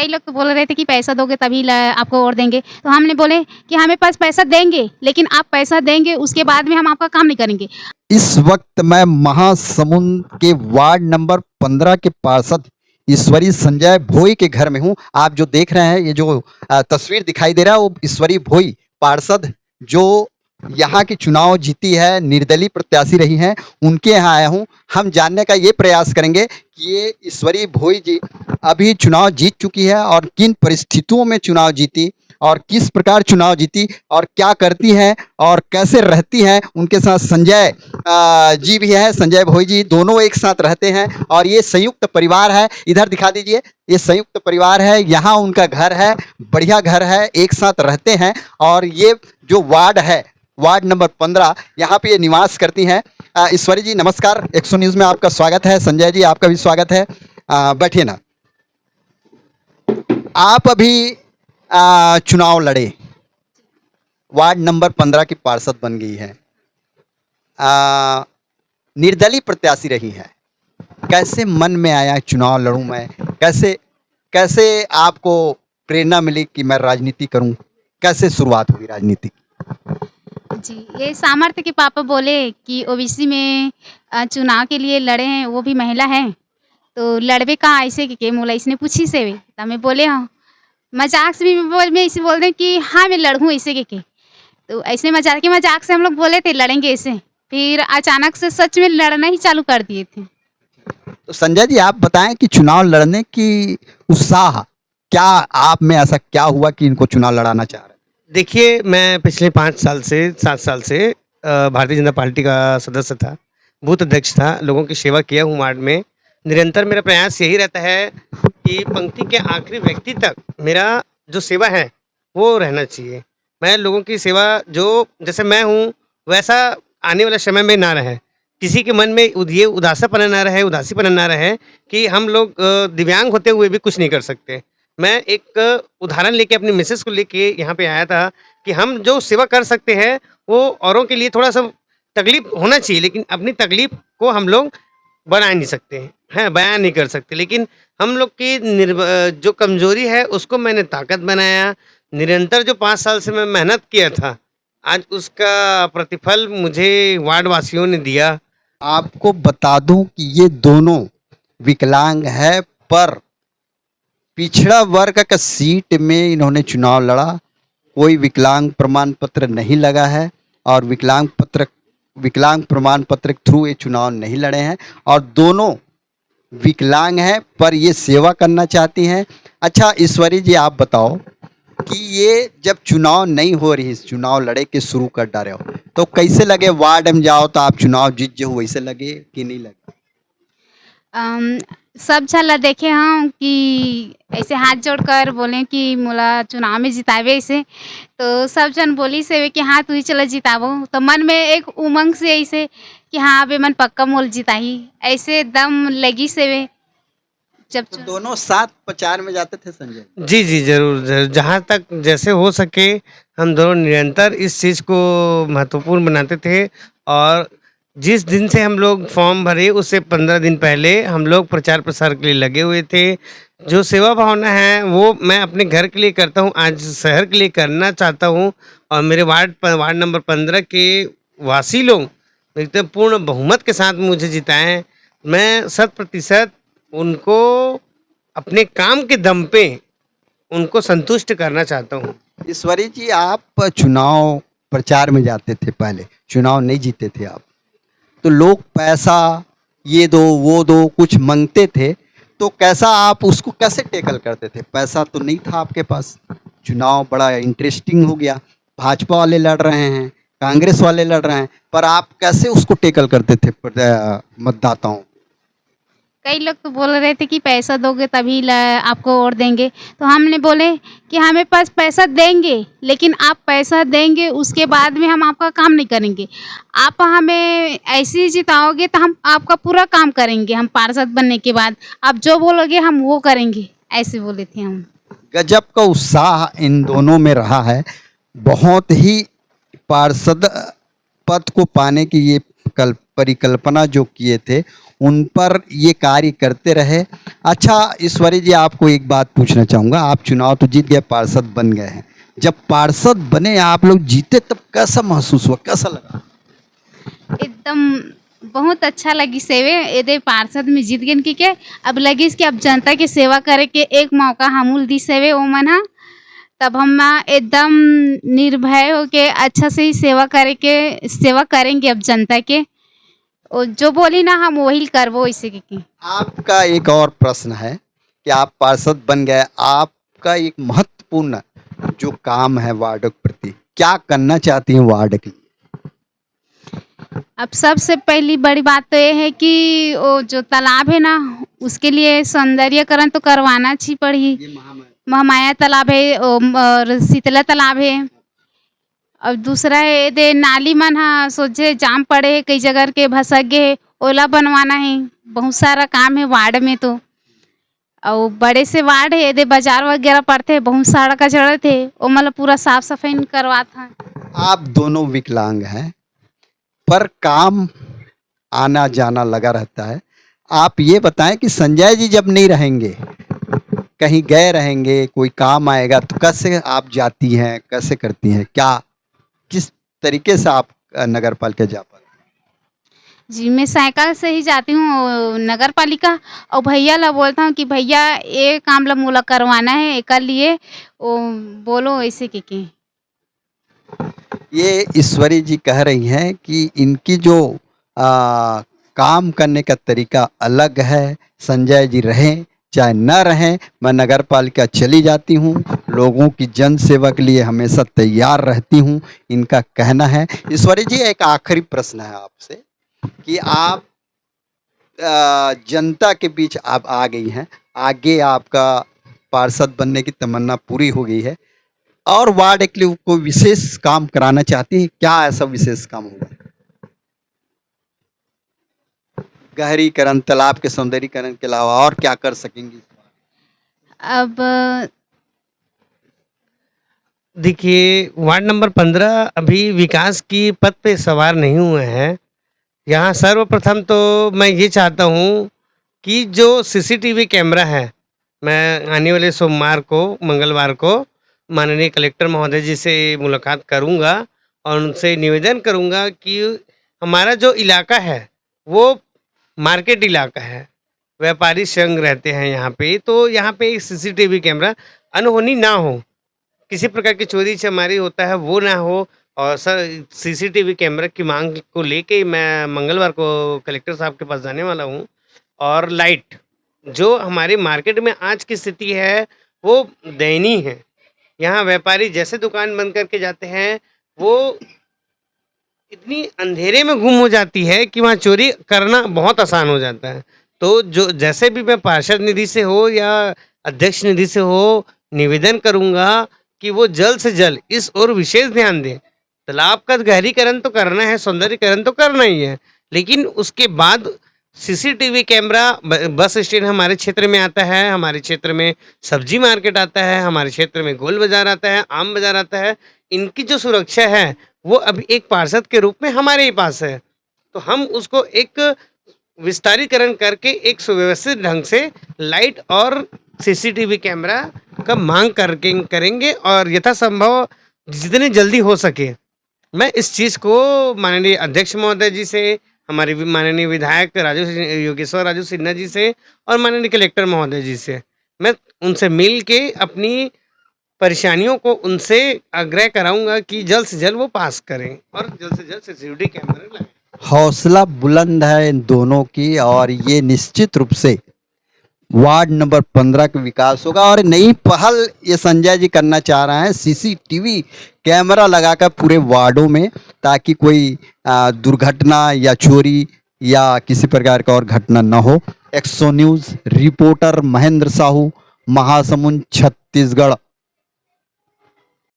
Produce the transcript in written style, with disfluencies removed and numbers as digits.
कई लोग तो बोल रहे थे कि पैसा दोगे तभी आपको वोट देंगे, तो हमने बोले कि हमें पास पैसा देंगे, लेकिन आप पैसा देंगे उसके बाद में हम आपका काम नहीं करेंगे। इस वक्त मैं महासमुंद के वार्ड नंबर 15 के पार्षद ईश्वरी संजय भोई के घर में हूं। आप जो देख रहे हैं, ये जो तस्वीर दिखाई दे रहा है, वो ईश्वरी भोई पार्षद जो यहाँ की चुनाव जीती है, निर्दलीय प्रत्याशी रही हैं, उनके यहाँ आया हूँ। हम जानने का ये प्रयास करेंगे कि ये ईश्वरी भोई जी अभी चुनाव जीत चुकी है और किन परिस्थितियों में चुनाव जीती और किस प्रकार चुनाव जीती और क्या करती हैं और कैसे रहती हैं। उनके साथ संजय जी भी है, संजय भोई जी, दोनों एक साथ रहते हैं और ये संयुक्त परिवार है। इधर दिखा दीजिए, ये संयुक्त परिवार है, यहाँ उनका घर है, बढ़िया घर है, एक साथ रहते हैं। और ये जो वार्ड है, वार्ड नंबर 15, यहाँ पे ये निवास करती हैं। ईश्वरी जी नमस्कार, 100 न्यूज़ में आपका स्वागत है। संजय जी आपका भी स्वागत है, बैठिए ना। आप अभी चुनाव लड़े, वार्ड नंबर 15 की पार्षद बन गई है, निर्दलीय प्रत्याशी रही है। कैसे मन में आया चुनाव लड़ूं मैं, कैसे कैसे आपको प्रेरणा मिली कि मैं राजनीति करूं, कैसे शुरुआत हुई राजनीति? जी, ये सामर्थ्य के पापा बोले कि ओबीसी में चुनाव के लिए लड़े हैं, वो भी महिला है, तो लड़बे कहाँ ऐसे के मोला इसने पूछी से वे, तो मैं बोले हाँ। मजाक से भी मैं इसे बोल रही कि हाँ मैं लड़ूँ ऐसे के तो ऐसे मजाक से हम लोग बोले थे लड़ेंगे ऐसे, फिर अचानक से सच में लड़ना ही चालू कर दिए थे। तो संजय जी आप बताएं कि चुनाव लड़ने की उत्साह क्या आप में, ऐसा क्या हुआ कि इनको चुनाव लड़ाना चाह रहे हैं? देखिए, मैं पिछले 5 साल से 7 साल से भारतीय जनता पार्टी का सदस्य था, बूथ अध्यक्ष था, लोगों की सेवा किया हूँ वार्ड में। निरंतर मेरा प्रयास यही रहता है कि पंक्ति के आखिरी व्यक्ति तक मेरा जो सेवा है, वो रहना चाहिए। मैं लोगों की सेवा जो जैसे मैं हूँ, वैसा आने वाले समय में ना रहे। किसी के मन में ये उदासापना ना रहे, उदासीपना ना रहे कि हम लोग दिव्यांग होते हुए भी कुछ नहीं कर सकते। मैं एक उदाहरण लेके अपनी मिसेस को लेके यहाँ पे आया था कि हम जो सेवा कर सकते हैं वो औरों के लिए थोड़ा सा तकलीफ होना चाहिए, लेकिन अपनी तकलीफ को हम लोग बना नहीं सकते हैं, बयान नहीं कर सकते। लेकिन हम लोग की जो कमजोरी है उसको मैंने ताकत बनाया। निरंतर जो 5 साल से मैं मेहनत किया था, आज उसका प्रतिफल मुझे वार्ड वासियों ने दिया। आपको बता दूं कि ये दोनों विकलांग है, पर पिछड़ा वर्ग का सीट में इन्होंने चुनाव लड़ा, कोई विकलांग प्रमाण पत्र नहीं लगा है और विकलांग प्रमाण पत्र के थ्रू ये चुनाव नहीं लड़े हैं और दोनों विकलांग हैं पर ये सेवा करना चाहती हैं। अच्छा ईश्वरी जी आप बताओ कि ये जब चुनाव नहीं हो रही, चुनाव लड़े के शुरू कर डाले हो, तो कैसे लगे? वार्ड में जाओ तो आप चुनाव जीत जो वैसे लगे कि नहीं लगे? सब झल्ला देखे हम कि ऐसे हाथ जोड़कर बोले कि मोला चुनाव में जितावे ऐसे, तो सब जन बोली से कि हाँ तू ही चला जिताबो, तो मन में एक उमंग से ऐसे कि हाँ बे मन पक्का मोल जिताही, ऐसे दम लगी से वे जब तो दोनों साथ प्रचार में जाते थे संजय? जी, जी, ज़रूर, ज़रूर। जहाँ तक जैसे हो सके हम दोनों निरंतर इस चीज़ को महत्वपूर्ण बनाते थे और जिस दिन से हम लोग फॉर्म भरे उससे 15 दिन पहले हम लोग प्रचार प्रसार के लिए लगे हुए थे। जो सेवा भावना है वो मैं अपने घर के लिए करता हूँ, आज शहर के लिए करना चाहता हूँ और मेरे वार्ड नंबर 15 के वासी लोग एकदम पूर्ण बहुमत के साथ मुझे जिताए हैं। मैं 100% उनको अपने काम के दम पे उनको संतुष्ट करना चाहता हूँ। ईश्वरी जी आप चुनाव प्रचार में जाते थे, पहले चुनाव नहीं जीते थे आप, तो लोग पैसा ये दो वो दो कुछ मांगते थे, तो कैसा आप उसको कैसे टेकल करते थे? पैसा तो नहीं था आपके पास, चुनाव बड़ा इंटरेस्टिंग हो गया, भाजपा वाले लड़ रहे हैं, कांग्रेस वाले लड़ रहे हैं, पर आप कैसे उसको टेकल करते थे मतदाताओं? कई लोग तो बोल रहे थे कि पैसा दोगे तभी आपको वोट देंगे, तो हमने बोले कि हमें पास पैसा देंगे, लेकिन आप पैसा देंगे उसके बाद में हम आपका काम नहीं करेंगे। आप हमें ऐसे ही जिताओगे तो हम आपका पूरा काम करेंगे, हम पार्षद बनने के बाद आप जो बोलोगे हम वो करेंगे, ऐसे बोले थे हम। गजब का उत्साह इन दोनों में रहा है, बहुत ही पार्षद पद को पाने की ये परिकल्पना जो किए थे उन पर ये कार्य करते रहे। अच्छा ईश्वरी जी, आपको एक बात पूछना चाहूँगा, आप चुनाव तो जीत गए, पार्षद बन गए हैं, जब पार्षद बने आप लोग जीते तब कैसा महसूस हुआ, कैसा लगा? एकदम बहुत अच्छा लगी सेवे एदे पार्षद में जीत गए कि के अब लगिस कि अब जनता की सेवा करे के एक मौका हमूल दी सेवे ओ मन हा तब हम एकदम निर्भय होके अच्छा से ही सेवा करेंगे अब जनता के और जो बोली ना हम वही करबो इसे की आपका एक और प्रश्न है कि आप पार्षद बन गए, आपका एक महत्वपूर्ण जो काम है वार्ड के प्रति, क्या करना चाहती हैं वार्ड के लिए? अब सबसे पहली बड़ी बात तो ये है कि वो जो तालाब है ना उसके लिए सौंदर्यकरण तो करवाना ही पड़ी। ये महामाया तालाब है और शीतला तालाब है और दूसरा है दे नाली मन हा सोचे जाम पड़े है कई जगह के भसक गए ओला बनवाना है। बहुत सारा काम है वार्ड में तो और बड़े से वार्ड है दे बाजार वगैरह पड़ते हैं बहुत सारा कचरा थे वो मतलब पूरा साफ सफाई करवाता है। आप दोनों विकलांग हैं पर काम आना जाना लगा रहता है। आप ये बताएं कि संजय जी जब नहीं रहेंगे, कहीं गए रहेंगे, कोई काम आएगा तो कैसे आप जाती हैं, कैसे करती हैं, क्या किस तरीके से आप नगर पालिका जा पाते हैं? जी मैं साइकिल से ही जाती हूँ नगर पालिका और भैया ला बोलता हूँ कि भैया ये काम ला मोला करवाना है एक लिए वो बोलो ऐसे के ये ईश्वरी जी कह रही हैं कि इनकी जो काम करने का तरीका अलग है। संजय जी रहें चाहे न रहें, मैं नगर पालिका चली जाती हूँ, लोगों की जन सेवा के लिए हमेशा तैयार रहती हूँ, इनका कहना है। ईश्वरी जी एक आखिरी प्रश्न है आपसे कि आप जनता के बीच आप आ गई हैं, आगे आपका पार्षद बनने की तमन्ना पूरी हो गई है और वार्ड के लिए कोई विशेष काम कराना चाहती है, क्या ऐसा विशेष काम होगा? गहरीकरण, तालाब के सौंदर्यीकरण के अलावा और क्या कर सकेंगी? अब देखिए, वार्ड नंबर 15 अभी विकास की पथ पे सवार नहीं हुए हैं। यहाँ सर्वप्रथम तो मैं ये चाहता हूँ कि जो सीसीटीवी कैमरा है, मैं आने वाले सोमवार को, मंगलवार को माननीय कलेक्टर महोदय जी से मुलाकात करूँगा और उनसे निवेदन करूँगा कि हमारा जो इलाका है, वो मार्केट इलाका है, व्यापारी संघ रहते हैं यहाँ पे, तो यहाँ पे एक सीसीटीवी कैमरा अनहोनी ना हो, किसी प्रकार की चोरी चमारी होता है वो ना हो। और सर सीसीटीवी कैमरा की मांग को लेके मैं मंगलवार को कलेक्टर साहब के पास जाने वाला हूँ। और लाइट, जो हमारे मार्केट में आज की स्थिति है वो दयनीय है। यहाँ व्यापारी जैसे दुकान बंद करके जाते हैं, वो इतनी अंधेरे में गुम हो जाती है कि वहाँ चोरी करना बहुत आसान हो जाता है। तो जो जैसे भी मैं पार्षद निधि से हो या अध्यक्ष निधि से हो, निवेदन करूँगा कि वो जल्द से जल्द इस ओर विशेष ध्यान दें। तालाब का गहरीकरण तो करना है, सौंदर्यीकरण तो करना ही है, लेकिन उसके बाद सीसीटीवी कैमरा, बस स्टैंड हमारे क्षेत्र में आता है, हमारे क्षेत्र में सब्जी मार्केट आता है, हमारे क्षेत्र में गोल बाजार आता है, आम बाजार आता है। इनकी जो सुरक्षा है वो अभी एक पार्षद के रूप में हमारे ही पास है, तो हम उसको एक विस्तारीकरण करके एक सुव्यवस्थित ढंग से लाइट और सीसीटीवी कैमरा का मांग करके करेंगे और यथासंभव जितनी जल्दी हो सके मैं इस चीज़ को माननीय अध्यक्ष महोदय जी से, हमारे माननीय विधायक योगेश्वर राजू सिन्हा जी से और माननीय कलेक्टर महोदय जी से मैं उनसे मिल के अपनी परेशानियों को उनसे आग्रह कराऊंगा कि जल्द से जल्द वो पास करें और जल्द से जल्द सीसीटीवी कैमरे लगाएं। हौसला बुलंद है इन दोनों की और ये निश्चित रूप से वार्ड नंबर 15 का विकास होगा। और नई पहल ये संजय जी करना चाह रहे हैं, सीसीटीवी कैमरा लगाकर पूरे वार्डों में, ताकि कोई दुर्घटना या चोरी या किसी प्रकार का और घटना न हो। 100 न्यूज़ रिपोर्टर महेंद्र साहू, महासमुंद, छत्तीसगढ़।